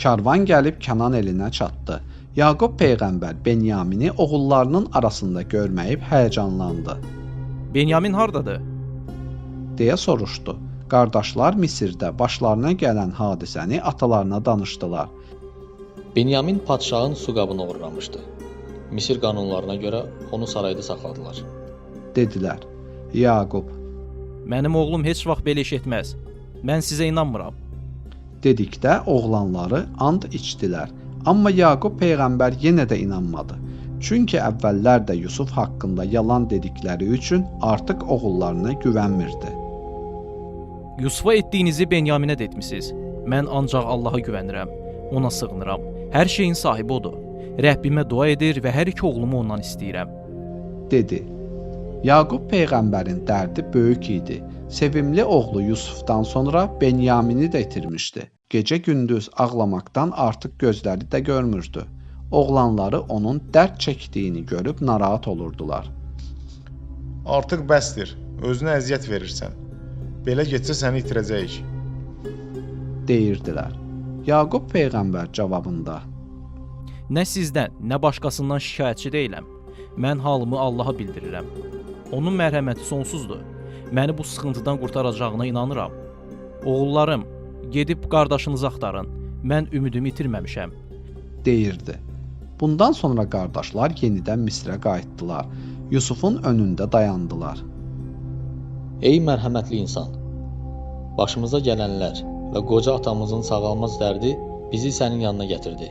Karvan gəlib Kənan elinə çatdı. Yaqub peyğəmbər Benyamini oğullarının arasında görməyib həyəcanlandı. Benyamin hardadır? Deyə soruşdu. Qardaşlar Misirdə başlarına gələn hadisəni atalarına danışdılar. Benyamin padşahın su qabını oğurlamışdı. Misir qanunlarına görə onu sarayda saxladılar. Dedilər. Yaqub Mənim oğlum heç vaxt belə iş etməz. Mən sizə inanmıram. dedikdə oğlanları and içdilər. Amma Yaqub peyğəmbər yenə də inanmadı. Çünki əvvəllər də Yusuf haqqında yalan dedikləri üçün artıq oğullarına güvənmirdi. Yusufa etdiyinizi Benyaminə də etmisiniz. Mən ancaq Allaha güvənirəm. Ona sığınıram. Hər şeyin sahibi odur. Rəbbimə dua edir və hər iki oğlumu ondan istəyirəm. Dedi. Yaqub peyğəmbərin dərdi böyük idi. Sevimli oğlu Yusufdan sonra Benyamini də itirmişdi. Gecə-gündüz ağlamaqdan artıq gözləri də görmürdü. Oğlanları onun dərd çəkdiyini görüb narahat olurdular. Artıq bəsdir, özünə əziyyət verirsən. Belə getsə səni itirəcəyik. Deyirdilər. Yaqub peyğəmbər cavabında. Nə sizdən, nə başqasından şikayətçi deyiləm. Mən halımı Allaha bildirirəm. Onun mərhəməti sonsuzdur. Məni bu sıxıntıdan qurtaracağına inanıram. Oğullarım, gedib qardaşınızı axtarın. Mən ümidimi itirməmişəm. Deyirdi. Bundan sonra qardaşlar yenidən Misrə qayıtdılar. Yusufun önündə dayandılar. Ey mərhəmətli insan! Başımıza gələnlər və qoca atamızın sağalmaz dərdi bizi sənin yanına gətirdi.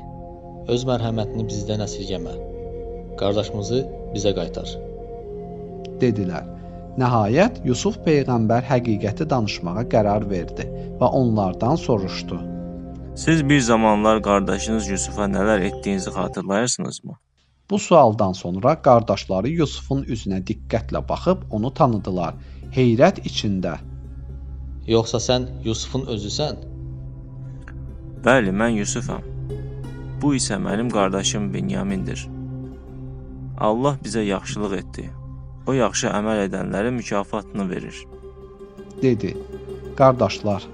Öz mərhəmətini bizdən əsirgəmə. Qardaşımızı bizə qaytar. Dedilər. Nəhayət Yusuf peyğəmbər həqiqəti danışmağa qərar verdi və onlardan soruşdu. Siz bir zamanlar qardaşınız Yusufa nələr etdiyinizi xatırlayırsınızmı? Bu sualdan sonra qardaşları Yusufun üzünə diqqətlə baxıb onu tanıdılar. Heyrət içində. Yoxsa sən Yusufun özüsən? Bəli, mən Yusufam. Bu isə mənim qardaşım Benyamindir. Allah bizə yaxşılıq etdi. O yaxşı əməl edənlərin mükafatını verir. Dedi. Qardaşlar.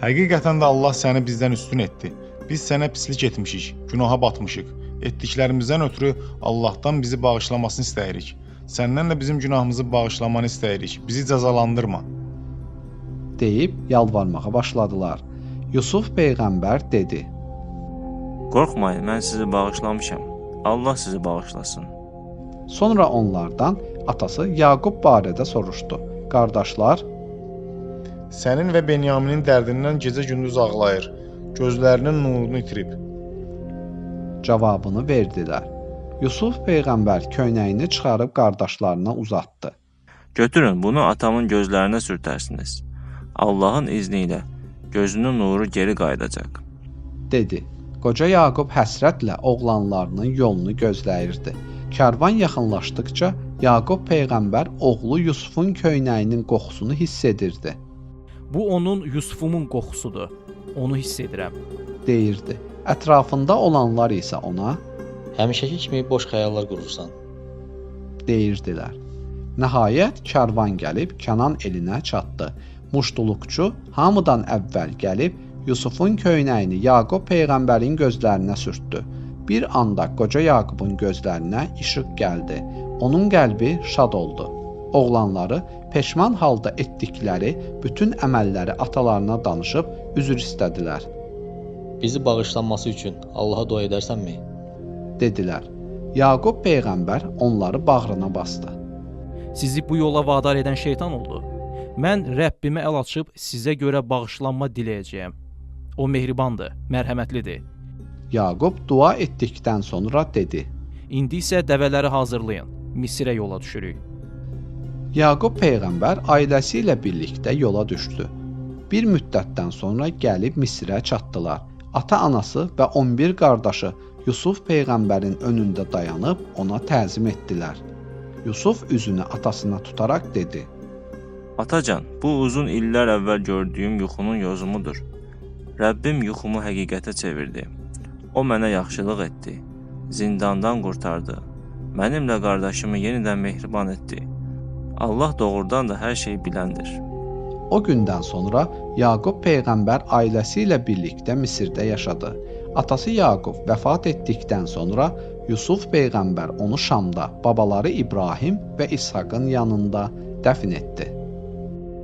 Həqiqətən də Allah səni bizdən üstün etdi. Biz sənə pislik etmişik, günaha batmışıq. Etdiklərimizdən ötürü Allahdan bizi bağışlamasını istəyirik. Səndən də bizim günahımızı bağışlamanı istəyirik. Bizi cəzalandırma. Deyib yalvarmağa başladılar. Yusuf peyğəmbər dedi. Qorxmayın, mən sizi bağışlamışam. Allah sizi bağışlasın. Sonra onlardan atası Yaqub barədə soruşdu. Qardaşlar, Sənin və Benyaminin dərdindən gecə-gündüz ağlayır. Gözlərinin nurunu itirib. cavabını verdilər. Yusuf peyğəmbər köynəyini çıxarıb qardaşlarına uzatdı. Götürün, bunu atamın gözlərinə sürtərsiniz. Allahın izni ilə gözünün nuru geri qayıdacaq. Dedi. Qoca Yaqub həsrətlə oğlanlarının yolunu gözləyirdi. Karvan yaxınlaşdıqca Yaqub peyğəmbər oğlu Yusufun köynəyinin qoxusunu hiss edirdi. Bu onun Yusufumun qoxusudur. Onu hiss edirəm. Deyirdi. Ətrafında olanlar isə ona Həmişəki kimi boş xəyallar qurursan. deyirdilər. Nəhayət karvan gəlib Kənan elinə çatdı. Muştuluqçu hamıdan əvvəl gəlib Yusufun köynəyini Yaqub peyğəmbərin gözlərinə sürtdü. Bir anda qoca Yaqubun gözlərinə işıq gəldi. Onun qəlbi şad oldu. Oğlanları peşman halda etdikləri bütün əməlləri atalarına danışıb üzr istədilər. Bizi bağışlanması üçün Allaha dua edərsənmi? Dedilər. Yaqub peyğəmbər onları bağrına bastı. Sizi bu yola vadar edən şeytan oldu. Mən Rəbbimə əl açıb sizə görə bağışlanma diləyəcəyəm. O mehribandır, mərhəmətlidir. Yaqub dua etdikdən sonra dedi. İndi isə dəvələri hazırlayın. Misirə yola düşürük. Yaqub peyğəmbər ailəsi ilə birlikdə yola düşdü. Bir müddətdən sonra gəlib Misirə çatdılar. Ata-anası və 11 qardaşı Yusuf peyğəmbərin önündə dayanıb ona təzim etdilər. Yusuf üzünü atasına tutaraq dedi. Atacan, bu uzun illər əvvəl gördüyüm yuxunun yozumudur. Rəbbim yuxumu həqiqətə çevirdi. O mənə yaxşılıq etdi. Zindandan qurtardı. Mənimlə qardaşımı yenidən mehriban etdi. Allah doğrudan da hər şeyi biləndir. o gündən sonra Yaqub peyğəmbər ailəsi ilə birlikdə Misirdə yaşadı. Atası Yaqub vəfat etdikdən sonra Yusuf peyğəmbər onu Şamda babaları İbrahim və İshaqın yanında dəfn etdi.